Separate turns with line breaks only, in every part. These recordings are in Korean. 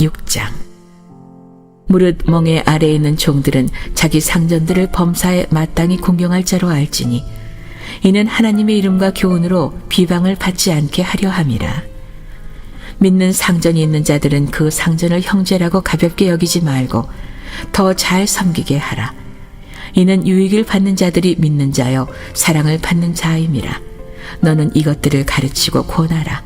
6장. 무릇 멍에 아래에 있는 종들은 자기 상전들을 범사에 마땅히 공경할 자로 알지니 이는 하나님의 이름과 교훈으로 비방을 받지 않게 하려 함이라. 믿는 상전이 있는 자들은 그 상전을 형제라고 가볍게 여기지 말고 더 잘 섬기게 하라. 이는 유익을 받는 자들이 믿는 자여 사랑을 받는 자임이라. 너는 이것들을 가르치고 권하라.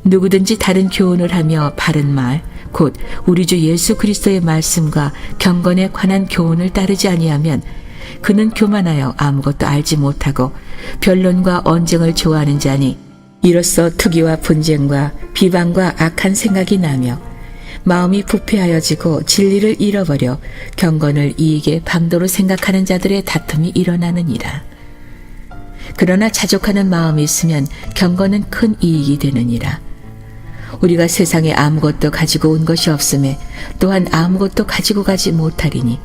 누구든지 다른 교훈을 하며 바른 말 곧 우리 주 예수 그리스도의 말씀과 경건에 관한 교훈을 따르지 아니하면 그는 교만하여 아무것도 알지 못하고 변론과 언쟁을 좋아하는 자니 이로써 투기와 분쟁과 비방과 악한 생각이 나며 마음이 부패하여지고 진리를 잃어버려 경건을 이익의 방도로 생각하는 자들의 다툼이 일어나느니라. 그러나 자족하는 마음이 있으면 경건은 큰 이익이 되느니라. 우리가 세상에 아무것도 가지고 온 것이 없음에 또한 아무것도 가지고 가지 못하리니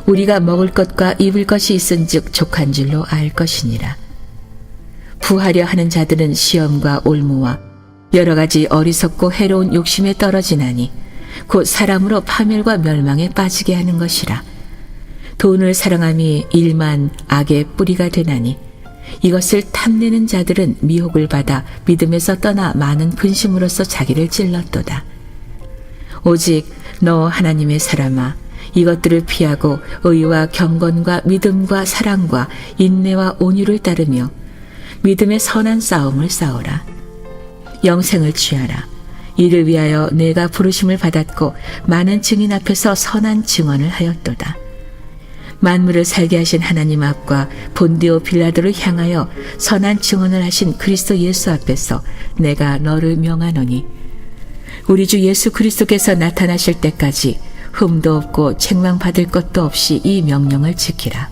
우리가 먹을 것과 입을 것이 있은즉 족한 줄로 알 것이니라. 부하려 하는 자들은 시험과 올무와 여러 가지 어리석고 해로운 욕심에 떨어지나니 곧 사람으로 파멸과 멸망에 빠지게 하는 것이라. 돈을 사랑함이 일만 악의 뿌리가 되나니 이것을 탐내는 자들은 미혹을 받아 믿음에서 떠나 많은 근심으로써 자기를 찔렀도다. 오직 너 하나님의 사람아, 이것들을 피하고 의와 경건과 믿음과 사랑과 인내와 온유를 따르며 믿음의 선한 싸움을 싸우라. 영생을 취하라. 이를 위하여 내가 부르심을 받았고 많은 증인 앞에서 선한 증언을 하였도다. 만물을 살게 하신 하나님 앞과 본디오 빌라도를 향하여 선한 증언을 하신 그리스도 예수 앞에서 내가 너를 명하노니 우리 주 예수 그리스도께서 나타나실 때까지 흠도 없고 책망받을 것도 없이 이 명령을 지키라.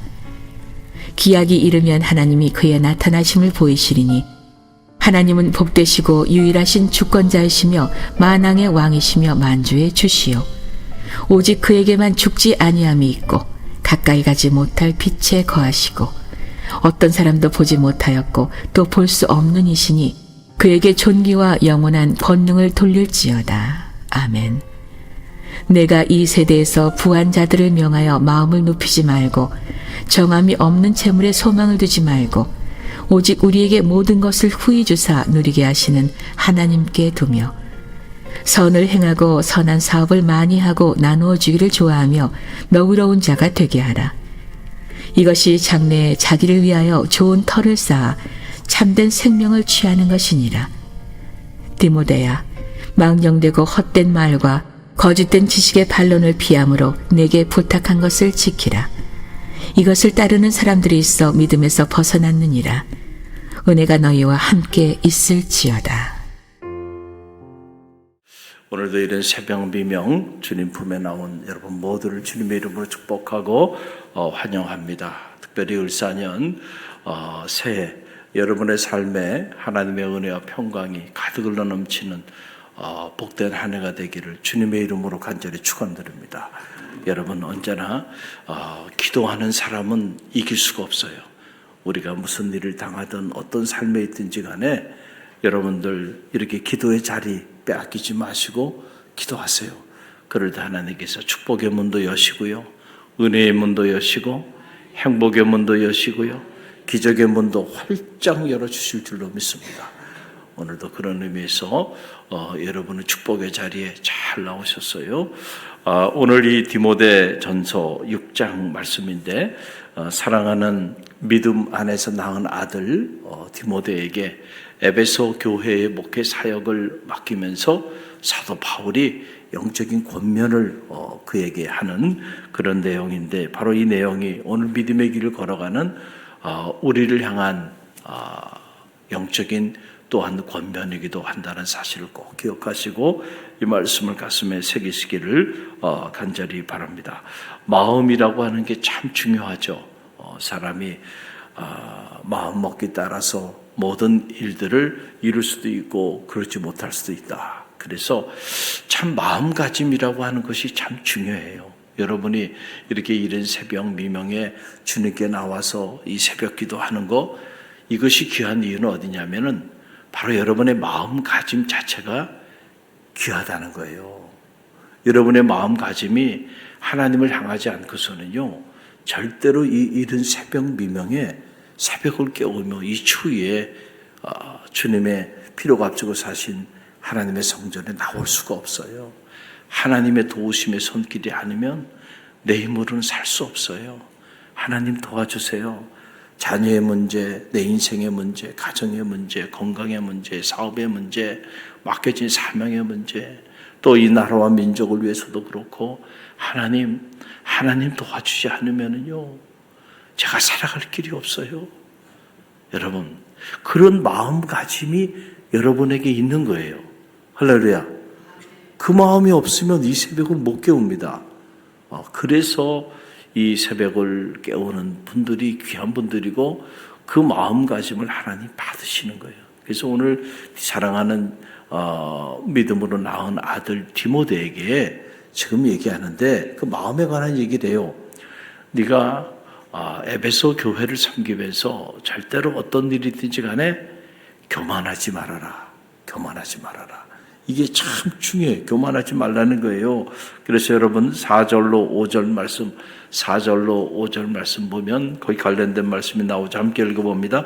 기약이 이르면 하나님이 그의 나타나심을 보이시리니 하나님은 복되시고 유일하신 주권자이시며 만왕의 왕이시며 만주의 주시요 오직 그에게만 죽지 아니함이 있고 가까이 가지 못할 빛에 거하시고 어떤 사람도 보지 못하였고 또 볼 수 없는 이시니 그에게 존귀와 영원한 권능을 돌릴지어다. 아멘. 내가 이 세대에서 부한 자들을 명하여 마음을 높이지 말고 정함이 없는 재물에 소망을 두지 말고 오직 우리에게 모든 것을 후히 주사 누리게 하시는 하나님께 두며 선을 행하고 선한 사업을 많이 하고 나누어 주기를 좋아하며 너그러운 자가 되게 하라. 이것이 장래에 자기를 위하여 좋은 터를 쌓아 참된 생명을 취하는 것이니라. 디모데야, 망령되고 헛된 말과 거짓된 지식의 반론을 피함으로 내게 부탁한 것을 지키라. 이것을 따르는 사람들이 있어 믿음에서 벗어났느니라. 은혜가 너희와 함께 있을지어다.
오늘도 이런 새벽 미명 주님 품에 나온 여러분 모두를 주님의 이름으로 축복하고 환영합니다. 특별히 을사년 새해 여러분의 삶에 하나님의 은혜와 평강이 가득 흘러 넘치는 복된 한 해가 되기를 주님의 이름으로 간절히 축원드립니다. 여러분 언제나 기도하는 사람은 이길 수가 없어요. 우리가 무슨 일을 당하든 어떤 삶에 있든지 간에 여러분들 이렇게 기도의 자리 빼앗기지 마시고 기도하세요. 그럴 때 하나님께서 축복의 문도 여시고요, 은혜의 문도 여시고 행복의 문도 여시고요, 기적의 문도 활짝 열어주실 줄로 믿습니다. 오늘도 그런 의미에서 여러분은 축복의 자리에 잘 나오셨어요. 오늘 이 디모데 전서 6장 말씀인데 사랑하는 믿음 안에서 낳은 아들 디모데에게 에베소 교회의 목회 사역을 맡기면서 사도 바울이 영적인 권면을 그에게 하는 그런 내용인데 바로 이 내용이 오늘 믿음의 길을 걸어가는 우리를 향한 영적인 또한 권면이기도 한다는 사실을 꼭 기억하시고 이 말씀을 가슴에 새기시기를 간절히 바랍니다. 마음이라고 하는 게 참 중요하죠. 사람이 마음 먹기 따라서 모든 일들을 이룰 수도 있고 그렇지 못할 수도 있다. 그래서 참 마음가짐이라고 하는 것이 참 중요해요. 여러분이 이렇게 이른 새벽 미명에 주님께 나와서 이 새벽 기도하는 거, 이것이 귀한 이유는 어디냐면은 바로 여러분의 마음가짐 자체가 귀하다는 거예요. 여러분의 마음가짐이 하나님을 향하지 않고서는요, 절대로 이 이른 새벽 미명에 새벽을 깨우며 이 추위에 주님의 피로 값주고 사신 하나님의 성전에 나올 수가 없어요. 하나님의 도우심의 손길이 아니면 내 힘으로는 살 수 없어요. 하나님 도와주세요. 자녀의 문제, 내 인생의 문제, 가정의 문제, 건강의 문제, 사업의 문제, 맡겨진 사명의 문제, 또 이 나라와 민족을 위해서도 그렇고 하나님 도와주지 않으면요 제가 살아갈 길이 없어요. 여러분, 그런 마음가짐이 여러분에게 있는 거예요. 할렐루야. 그 마음이 없으면 이 새벽을 못 깨웁니다. 그래서 이 새벽을 깨우는 분들이 귀한 분들이고 그 마음가짐을 하나님 받으시는 거예요. 그래서 오늘 사랑하는 믿음으로 낳은 아들 디모데에게 지금 얘기하는데 그 마음에 관한 얘기를 해요. 네가 에베소 교회를 섬기면서 절대로 어떤 일이든지 간에 교만하지 말아라. 교만하지 말아라. 이게 참 중요해요. 교만하지 말라는 거예요. 그래서 여러분 4절로 5절 말씀, 4절로 5절 말씀 보면 거기 관련된 말씀이 나오죠. 함께 읽어봅니다.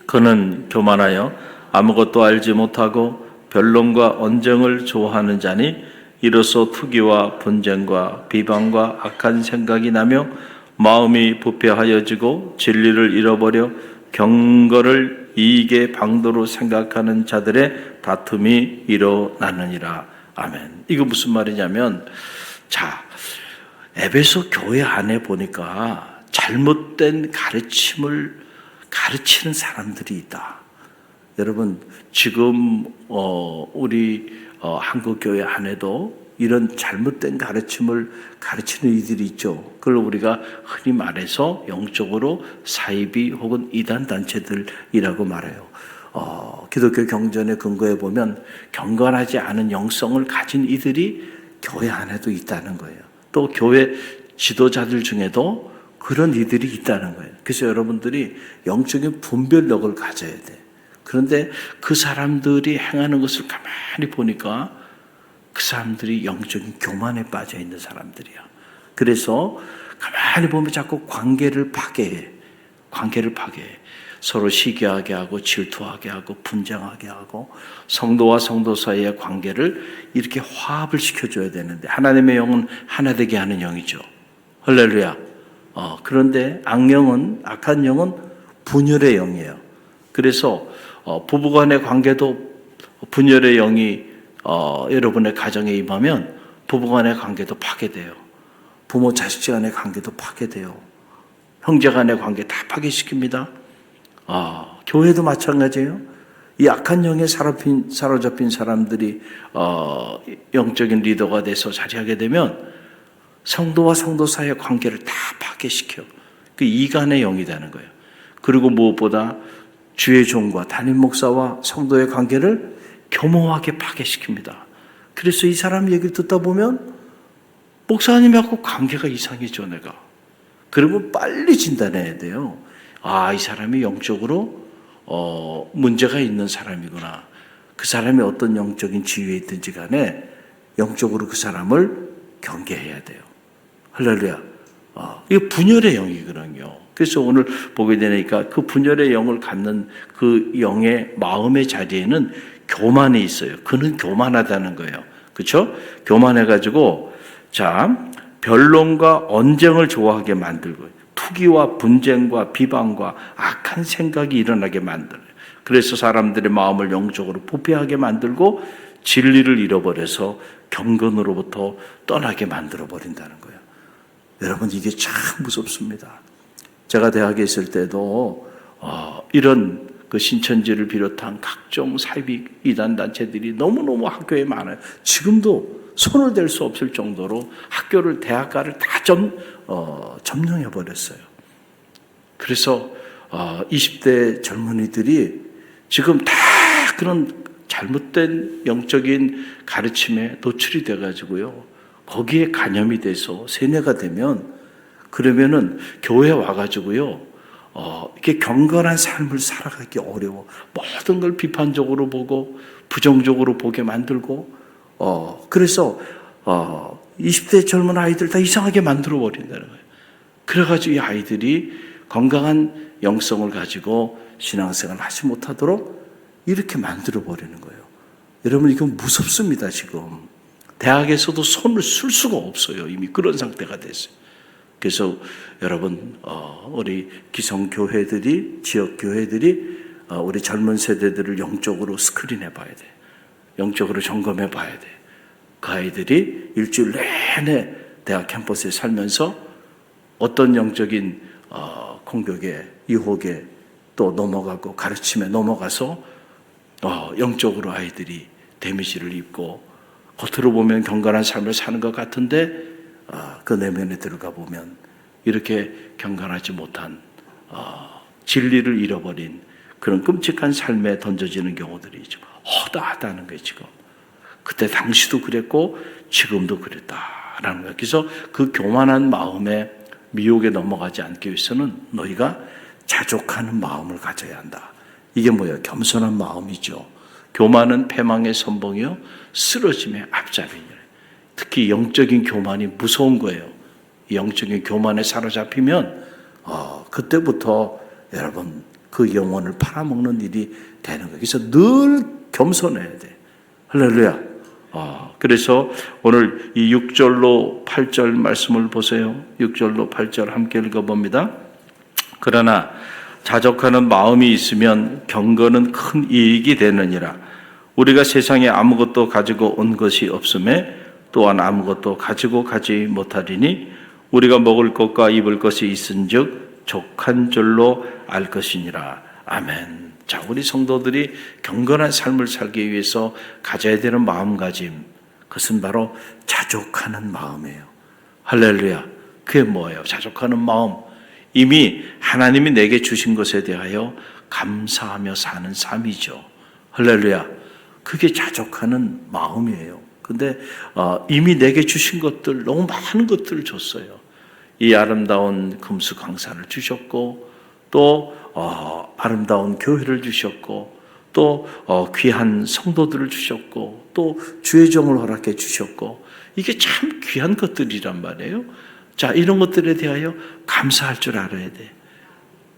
그는 교만하여 아무것도 알지 못하고 변론과 언쟁을 좋아하는 자니 이로써 투기와 분쟁과 비방과 악한 생각이 나며 마음이 부패하여지고 진리를 잃어버려 경거를 이익의 방도로 생각하는 자들의 다툼이 일어나느니라. 아멘. 이거 무슨 말이냐면, 자, 에베소 교회 안에 보니까 잘못된 가르침을 가르치는 사람들이 있다. 여러분, 지금 우리 한국 교회 안에도 이런 잘못된 가르침을 가르치는 이들이 있죠. 그걸 우리가 흔히 말해서 영적으로 사이비 혹은 이단 단체들이라고 말해요. 기독교 경전의 근거에 보면 경건하지 않은 영성을 가진 이들이 교회 안에도 있다는 거예요. 또 교회 지도자들 중에도 그런 이들이 있다는 거예요. 그래서 여러분들이 영적인 분별력을 가져야 돼. 그런데 그 사람들이 행하는 것을 가만히 보니까 그 사람들이 영적인 교만에 빠져 있는 사람들이야. 그래서 가만히 보면 자꾸 관계를 파괴해. 관계를 파괴해. 서로 시기하게 하고 질투하게 하고 분쟁하게 하고 성도와 성도 사이의 관계를 이렇게 화합을 시켜줘야 되는데 하나님의 영은 하나 되게 하는 영이죠. 할렐루야. 그런데 악한 영은 분열의 영이에요. 그래서 부부간의 관계도 분열의 영이 여러분의 가정에 임하면 부부간의 관계도 파괴돼요. 부모 자식 간의 관계도 파괴돼요. 형제 간의 관계 다 파괴시킵니다. 교회도 마찬가지예요. 이 악한 영에 사로잡힌 사람들이 영적인 리더가 돼서 자리하게 되면 성도와 성도 사이의 관계를 다 파괴시켜. 그 이간의 영이 되는 거예요. 그리고 무엇보다 주의 종과 담임 목사와 성도의 관계를 교모하게 파괴시킵니다. 그래서 이 사람 얘기를 듣다 보면 목사님하고 관계가 이상해져 내가. 그러면 빨리 진단해야 돼요. 이 사람이 영적으로 문제가 있는 사람이구나. 그 사람이 어떤 영적인 지위에 있든지 간에 영적으로 그 사람을 경계해야 돼요. 할렐루야. 이게 분열의 영이거든요. 그래서 오늘 보게 되니까 그 분열의 영을 갖는 그 영의 마음의 자리에는 교만이 있어요. 그는 교만하다는 거예요. 그렇죠? 교만해가지고 변론과 언쟁을 좋아하게 만들고 투기와 분쟁과 비방과 악한 생각이 일어나게 만들어요. 그래서 사람들의 마음을 영적으로 부패하게 만들고 진리를 잃어버려서 경건으로부터 떠나게 만들어버린다는 거예요. 여러분, 이게 참 무섭습니다. 제가 대학에 있을 때도 이런 그 신천지를 비롯한 각종 사이비 이단 단체들이 너무너무 학교에 많아요. 지금도 손을 댈 수 없을 정도로 학교를, 대학가를 다 점령해버렸어요. 그래서 20대 젊은이들이 지금 다 그런 잘못된 영적인 가르침에 노출이 돼가지고요. 거기에 간염이 돼서 세뇌가 되면 그러면은 교회에 와가지고요. 이렇게 경건한 삶을 살아가기 어려워. 모든 걸 비판적으로 보고 부정적으로 보게 만들고 그래서 20대 젊은 아이들 다 이상하게 만들어 버린다는 거예요. 그래가지고 이 아이들이 건강한 영성을 가지고 신앙생활을 하지 못하도록 이렇게 만들어 버리는 거예요. 여러분, 이건 무섭습니다. 지금 대학에서도 손을 쓸 수가 없어요. 이미 그런 상태가 됐어요. 그래서 여러분, 우리 기성교회들이, 지역교회들이 우리 젊은 세대들을 영적으로 스크린해 봐야 돼. 영적으로 점검해 봐야 돼. 그 아이들이 일주일 내내 대학 캠퍼스에 살면서 어떤 영적인 공격에, 유혹에 또 넘어가고 가르침에 넘어가서 영적으로 아이들이 데미지를 입고 겉으로 보면 경건한 삶을 사는 것 같은데 그 내면에 들어가 보면 이렇게 경건하지 못한 진리를 잃어버린 그런 끔찍한 삶에 던져지는 경우들이 지금 허다하다는 거예요. 지금 그때 당시도 그랬고 지금도 그랬다라는 거예요. 그래서 그 교만한 마음에 미혹에 넘어가지 않기 위해서는 너희가 자족하는 마음을 가져야 한다. 이게 뭐예요? 겸손한 마음이죠. 교만은 패망의 선봉이요 쓰러짐의 앞잡이니라. 특히 영적인 교만이 무서운 거예요. 이 영적인 교만에 사로잡히면 그때부터 여러분 그 영혼을 팔아먹는 일이 되는 거예요. 그래서 늘 겸손해야 돼. 할렐루야. 그래서 오늘 이 6절로 8절 말씀을 보세요. 6절로 8절 함께 읽어봅니다. 그러나 자족하는 마음이 있으면 경건은 큰 이익이 되느니라. 우리가 세상에 아무것도 가지고 온 것이 없음에 또한 아무것도 가지고 가지 못하리니 우리가 먹을 것과 입을 것이 있은즉 족한 줄로 알 것이니라. 아멘. 자, 우리 성도들이 경건한 삶을 살기 위해서 가져야 되는 마음가짐, 그것은 바로 자족하는 마음이에요. 할렐루야. 그게 뭐예요? 자족하는 마음. 이미 하나님이 내게 주신 것에 대하여 감사하며 사는 삶이죠. 할렐루야. 그게 자족하는 마음이에요. 근데 이미 내게 주신 것들, 너무 많은 것들을 줬어요. 이 아름다운 금수 강산을 주셨고, 또 아름다운 교회를 주셨고, 또 귀한 성도들을 주셨고, 또 주의 종을 허락해 주셨고, 이게 참 귀한 것들이란 말이에요. 자, 이런 것들에 대하여 감사할 줄 알아야 돼.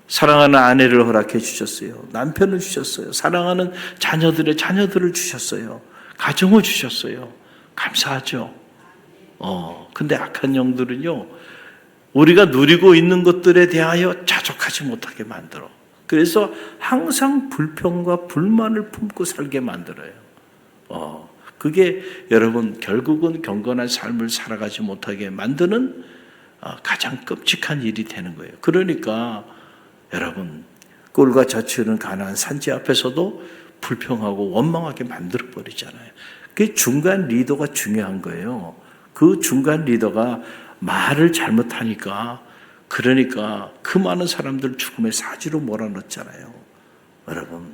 사랑하는 아내를 허락해 주셨어요. 남편을 주셨어요. 사랑하는 자녀들을 주셨어요. 가정을 주셨어요. 감사하죠. 근데 악한 영들은요, 우리가 누리고 있는 것들에 대하여 자족하지 못하게 만들어. 그래서 항상 불평과 불만을 품고 살게 만들어요. 그게 여러분 결국은 경건한 삶을 살아가지 못하게 만드는 가장 끔찍한 일이 되는 거예요. 그러니까 여러분 꿀과 젖으는 가나안 산지 앞에서도 불평하고 원망하게 만들어 버리잖아요. 그 중간 리더가 중요한 거예요. 그 중간 리더가 말을 잘못하니까, 그러니까 그 많은 사람들 죽음의 사지로 몰아넣었잖아요. 여러분,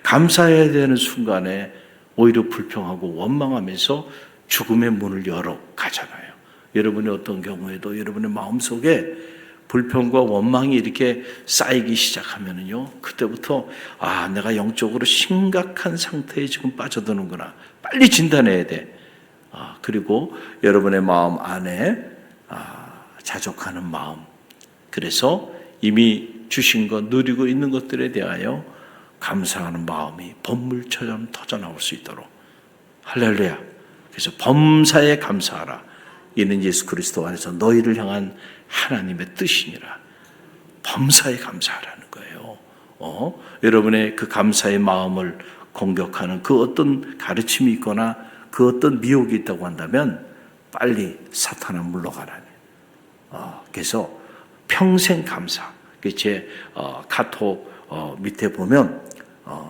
감사해야 되는 순간에 오히려 불평하고 원망하면서 죽음의 문을 열어 가잖아요. 여러분의 어떤 경우에도 여러분의 마음속에 불평과 원망이 이렇게 쌓이기 시작하면은요, 그때부터 내가 영적으로 심각한 상태에 지금 빠져드는구나. 빨리 진단해야 돼. 그리고 여러분의 마음 안에 자족하는 마음. 그래서 이미 주신 것, 누리고 있는 것들에 대하여 감사하는 마음이 번물처럼 터져나올 수 있도록. 할렐루야. 그래서 범사에 감사하라. 이는 예수 그리스도 안에서 너희를 향한 하나님의 뜻이니라. 범사에 감사하라는 거예요. 여러분의 그 감사의 마음을 공격하는 그 어떤 가르침이 있거나 그 어떤 미혹이 있다고 한다면 빨리 사탄아 물러가라니. 그래서 평생 감사. 제 카톡 밑에 보면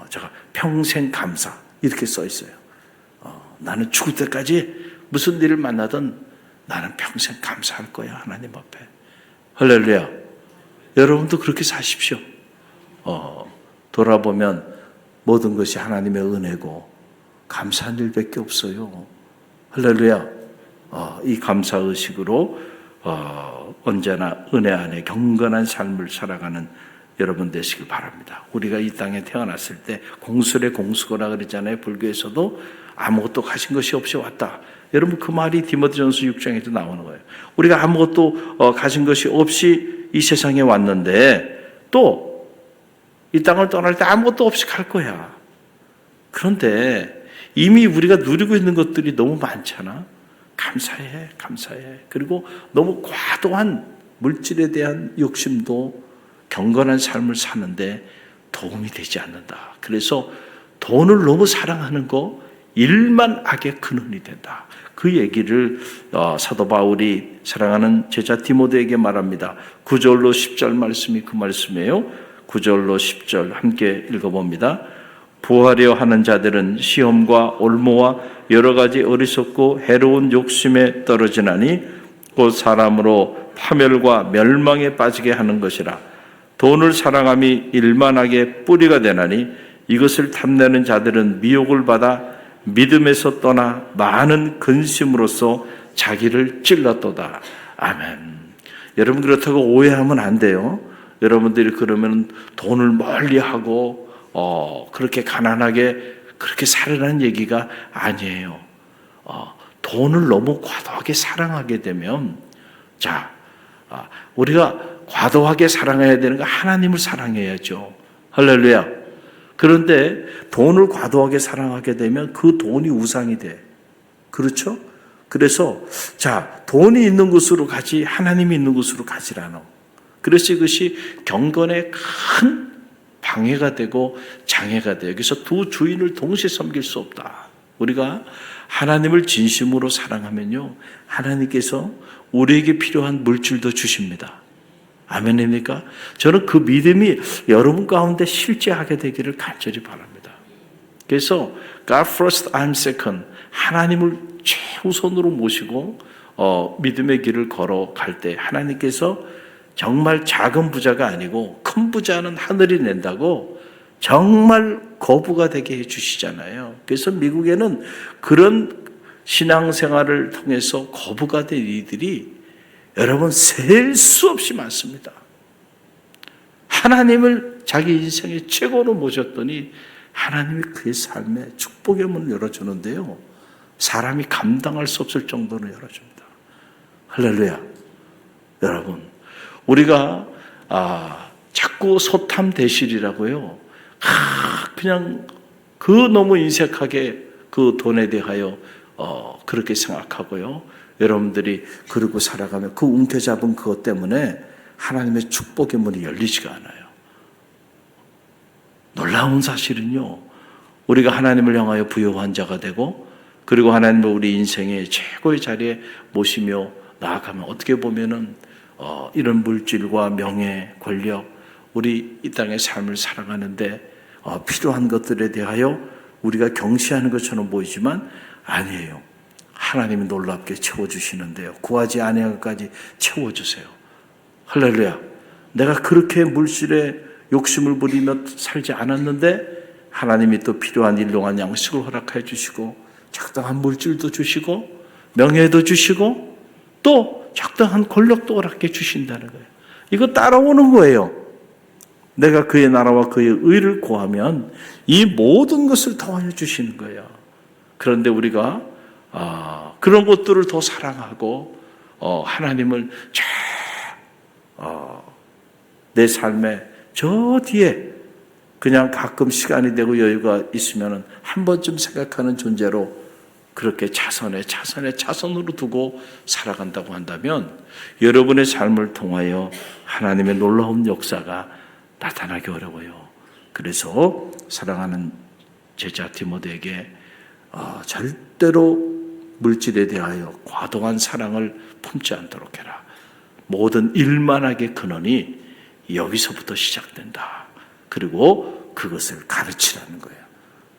제가 평생 감사 이렇게 써 있어요. 나는 죽을 때까지 무슨 일을 만나든 나는 평생 감사할 거야, 하나님 앞에. 할렐루야. 여러분도 그렇게 사십시오. 돌아보면 모든 것이 하나님의 은혜고 감사한 일밖에 없어요. 할렐루야. 이 감사의식으로 언제나 은혜 안에 경건한 삶을 살아가는 여러분 되시길 바랍니다. 우리가 이 땅에 태어났을 때 공술의 공수거라 그러잖아요. 불교에서도 아무것도 가진 것이 없이 왔다. 여러분 그 말이 디모데전서 6장에도 나오는 거예요. 우리가 아무것도 가진 것이 없이 이 세상에 왔는데 또 이 땅을 떠날 때 아무것도 없이 갈 거야. 그런데 이미 우리가 누리고 있는 것들이 너무 많잖아. 감사해. 그리고 너무 과도한 물질에 대한 욕심도 경건한 삶을 사는데 도움이 되지 않는다. 그래서 돈을 너무 사랑하는 거 일만 악의 근원이 된다. 그 얘기를 사도 바울이 사랑하는 제자 디모데에게 말합니다. 9절로 10절 말씀이 그 말씀이에요. 9절로 10절 함께 읽어봅니다. 부하려 하는 자들은 시험과 올무와 여러 가지 어리석고 해로운 욕심에 떨어지나니 곧 사람으로 파멸과 멸망에 빠지게 하는 것이라. 돈을 사랑함이 일만하게 뿌리가 되나니 이것을 탐내는 자들은 미혹을 받아 믿음에서 떠나 많은 근심으로써 자기를 찔렀도다. 아멘. 여러분 그렇다고 오해하면 안 돼요. 여러분들이 그러면 돈을 멀리하고 그렇게 가난하게 그렇게 살으라는 얘기가 아니에요. 돈을 너무 과도하게 사랑하게 되면 우리가 과도하게 사랑해야 되는 거 하나님을 사랑해야죠. 할렐루야. 그런데 돈을 과도하게 사랑하게 되면 그 돈이 우상이 돼. 그렇죠? 그래서 돈이 있는 곳으로 가지 하나님이 있는 곳으로 가지라노. 그래서 이것이 경건에 큰 방해가 되고 장애가 돼요. 그래서 두 주인을 동시에 섬길 수 없다. 우리가 하나님을 진심으로 사랑하면요, 하나님께서 우리에게 필요한 물질도 주십니다. 아멘입니까? 저는 그 믿음이 여러분 가운데 실제하게 되기를 간절히 바랍니다. 그래서 God first, I'm second. 하나님을 최우선으로 모시고 믿음의 길을 걸어갈 때 하나님께서 정말 작은 부자가 아니고 큰 부자는 하늘이 낸다고 정말 거부가 되게 해주시잖아요. 그래서 미국에는 그런 신앙생활을 통해서 거부가 된 이들이 여러분 셀 수 없이 많습니다. 하나님을 자기 인생의 최고로 모셨더니 하나님이 그의 삶에 축복의 문을 열어주는데요, 사람이 감당할 수 없을 정도로 열어줍니다. 할렐루야. 여러분 우리가 자꾸 소탐대실이라고요, 그냥 그 너무 인색하게 그 돈에 대하여 그렇게 생각하고요, 여러분들이 그러고 살아가면 그 움켜잡은 그것 때문에 하나님의 축복의 문이 열리지가 않아요. 놀라운 사실은요, 우리가 하나님을 향하여 부요한 자가 되고 그리고 하나님을 우리 인생의 최고의 자리에 모시며 나아가면 어떻게 보면은 이런 물질과 명예, 권력, 우리 이 땅의 삶을 살아가는데 필요한 것들에 대하여 우리가 경시하는 것처럼 보이지만 아니에요. 하나님이 놀랍게 채워주시는데요, 구하지 아니한 것까지 채워주세요. 할렐루야. 내가 그렇게 물질에 욕심을 부리며 살지 않았는데 하나님이 또 필요한 일용한 양식을 허락해 주시고 적당한 물질도 주시고 명예도 주시고 또 적당한 권력도 허락해 주신다는 거예요. 이거 따라오는 거예요. 내가 그의 나라와 그의 의를 구하면 이 모든 것을 더하여 주시는 거예요. 그런데 우리가 그런 것들을 더 사랑하고 하나님을 내 삶에 저 뒤에 그냥 가끔 시간이 되고 여유가 있으면 한 번쯤 생각하는 존재로 그렇게 차선으로 두고 살아간다고 한다면 여러분의 삶을 통하여 하나님의 놀라운 역사가 나타나기 어려워요. 그래서 사랑하는 제자 디모데에게 절대로 물질에 대하여 과도한 사랑을 품지 않도록 해라. 모든 일만하게 근원이 여기서부터 시작된다. 그리고 그것을 가르치라는 거예요.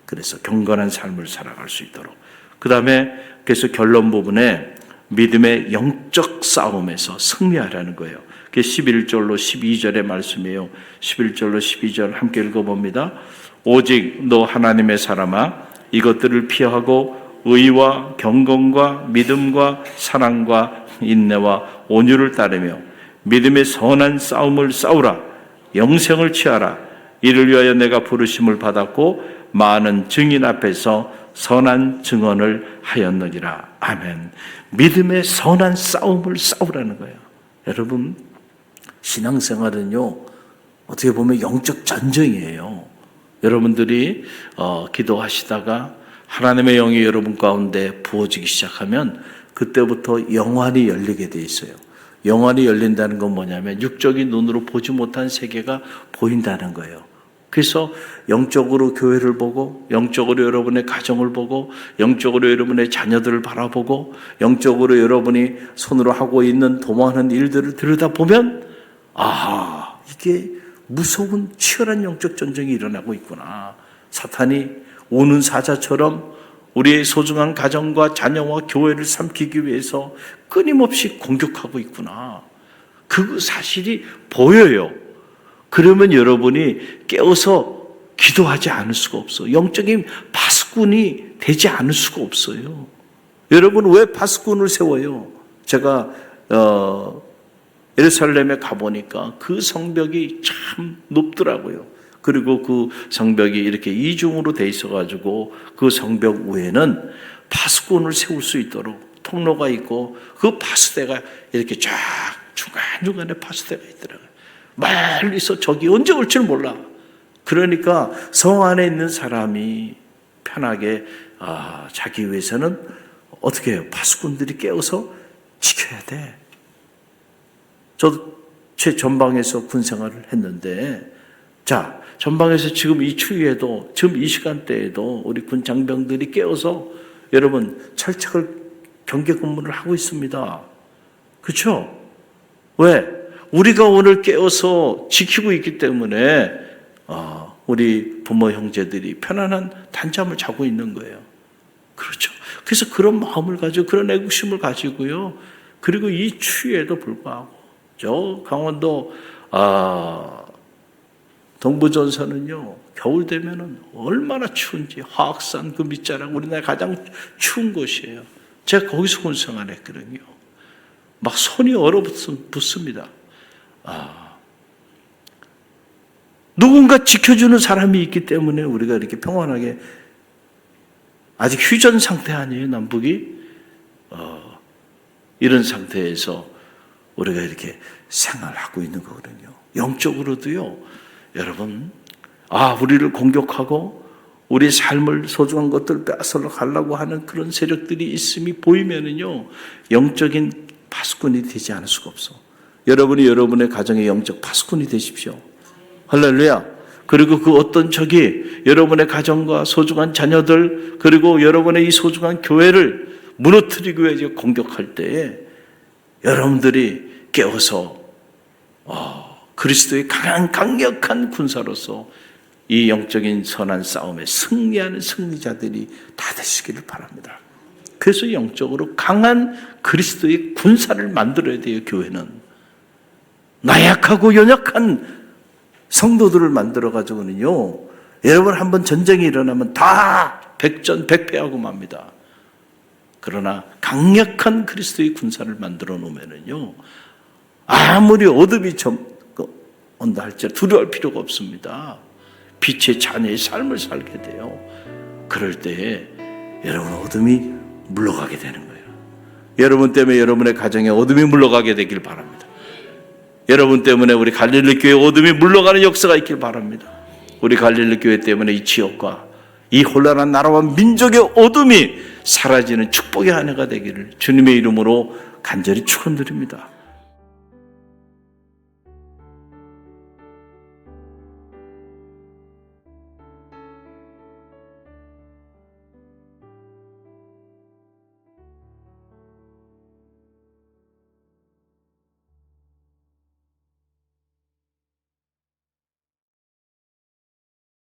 그래서 경건한 삶을 살아갈 수 있도록. 그 다음에 그래서 결론 부분에 믿음의 영적 싸움에서 승리하라는 거예요. 그게 11절로 12절의 말씀이에요. 11절로 12절 함께 읽어봅니다. 오직 너 하나님의 사람아, 이것들을 피하고 의와 경건과 믿음과 사랑과 인내와 온유를 따르며 믿음의 선한 싸움을 싸우라. 영생을 취하라. 이를 위하여 내가 부르심을 받았고 많은 증인 앞에서 선한 증언을 하였느니라. 아멘. 믿음의 선한 싸움을 싸우라는 거예요. 여러분, 신앙생활은요, 어떻게 보면 영적 전쟁이에요. 여러분들이 기도하시다가 하나님의 영이 여러분 가운데 부어지기 시작하면 그때부터 영안이 열리게 돼 있어요. 영안이 열린다는 건 뭐냐면 육적인 눈으로 보지 못한 세계가 보인다는 거예요. 그래서 영적으로 교회를 보고, 영적으로 여러분의 가정을 보고, 영적으로 여러분의 자녀들을 바라보고, 영적으로 여러분이 손으로 하고 있는 도모하는 일들을 들여다보면 이게 무서운 치열한 영적 전쟁이 일어나고 있구나. 사탄이 오는 사자처럼 우리의 소중한 가정과 자녀와 교회를 삼키기 위해서 끊임없이 공격하고 있구나. 그 사실이 보여요. 그러면 여러분이 깨어서 기도하지 않을 수가 없어. 영적인 파수꾼이 되지 않을 수가 없어요. 여러분, 왜 파수꾼을 세워요? 제가 예루살렘에 가보니까 그 성벽이 참 높더라고요. 그리고 그 성벽이 이렇게 이중으로 돼 있어가지고 그 성벽 위에는 파수꾼을 세울 수 있도록 통로가 있고 그 파수대가 이렇게 쫙 중간중간에 파수대가 있더라고요. 멀리서 적이 언제 올 줄 몰라. 그러니까 성 안에 있는 사람이 편하게 자기 위해서는 어떻게 해요? 파수꾼들이 깨어서 지켜야 돼. 저도 제 전방에서 군 생활을 했는데, 자, 전방에서 지금 이 추위에도, 지금 이 시간대에도 우리 군 장병들이 깨어서 여러분 철책을 경계 근무를 하고 있습니다. 그렇죠? 왜? 우리가 오늘 깨어서 지키고 있기 때문에 우리 부모 형제들이 편안한 단잠을 자고 있는 거예요. 그렇죠? 그래서 그런 마음을 가지고, 그런 애국심을 가지고요. 그리고 이 추위에도 불구하고 저 강원도 동부전선은요, 겨울 되면은 얼마나 추운지, 화악산 그 밑자락, 우리나라 가장 추운 곳이에요. 제가 거기서 혼생활 했거든요. 막 손이 얼어붙습니다. 누군가 지켜주는 사람이 있기 때문에 우리가 이렇게 평안하게, 아직 휴전 상태 아니에요, 남북이? 이런 상태에서 우리가 이렇게 생활하고 있는 거거든요. 영적으로도요, 여러분, 우리를 공격하고 우리 삶을, 소중한 것들을 빼앗으러 가려고 하는 그런 세력들이 있음이 보이면은요, 영적인 파수꾼이 되지 않을 수가 없어. 여러분이 여러분의 가정의 영적 파수꾼이 되십시오. 할렐루야. 그리고 그 어떤 적이 여러분의 가정과 소중한 자녀들, 그리고 여러분의 이 소중한 교회를 무너뜨리기 위해 공격할 때에 여러분들이 깨어서 그리스도의 강력한 군사로서 이 영적인 선한 싸움에 승리하는 승리자들이 다 되시기를 바랍니다. 그래서 영적으로 강한 그리스도의 군사를 만들어야 돼요. 교회는 나약하고 연약한 성도들을 만들어가지고는요, 여러분 한번 전쟁이 일어나면 다 백전백패하고 맙니다. 그러나 강력한 그리스도의 군사를 만들어 놓으면은요, 아무리 어둠이 온다 할지라도 두려워할 필요가 없습니다. 빛의 자녀의 삶을 살게 돼요. 그럴 때에 여러분 어둠이 물러가게 되는 거예요. 여러분 때문에 여러분의 가정에 어둠이 물러가게 되길 바랍니다. 여러분 때문에 우리 갈릴리 교회 어둠이 물러가는 역사가 있길 바랍니다. 우리 갈릴리 교회 때문에 이 지역과 이 혼란한 나라와 민족의 어둠이 사라지는 축복의 한 해가 되기를 주님의 이름으로 간절히 축원드립니다.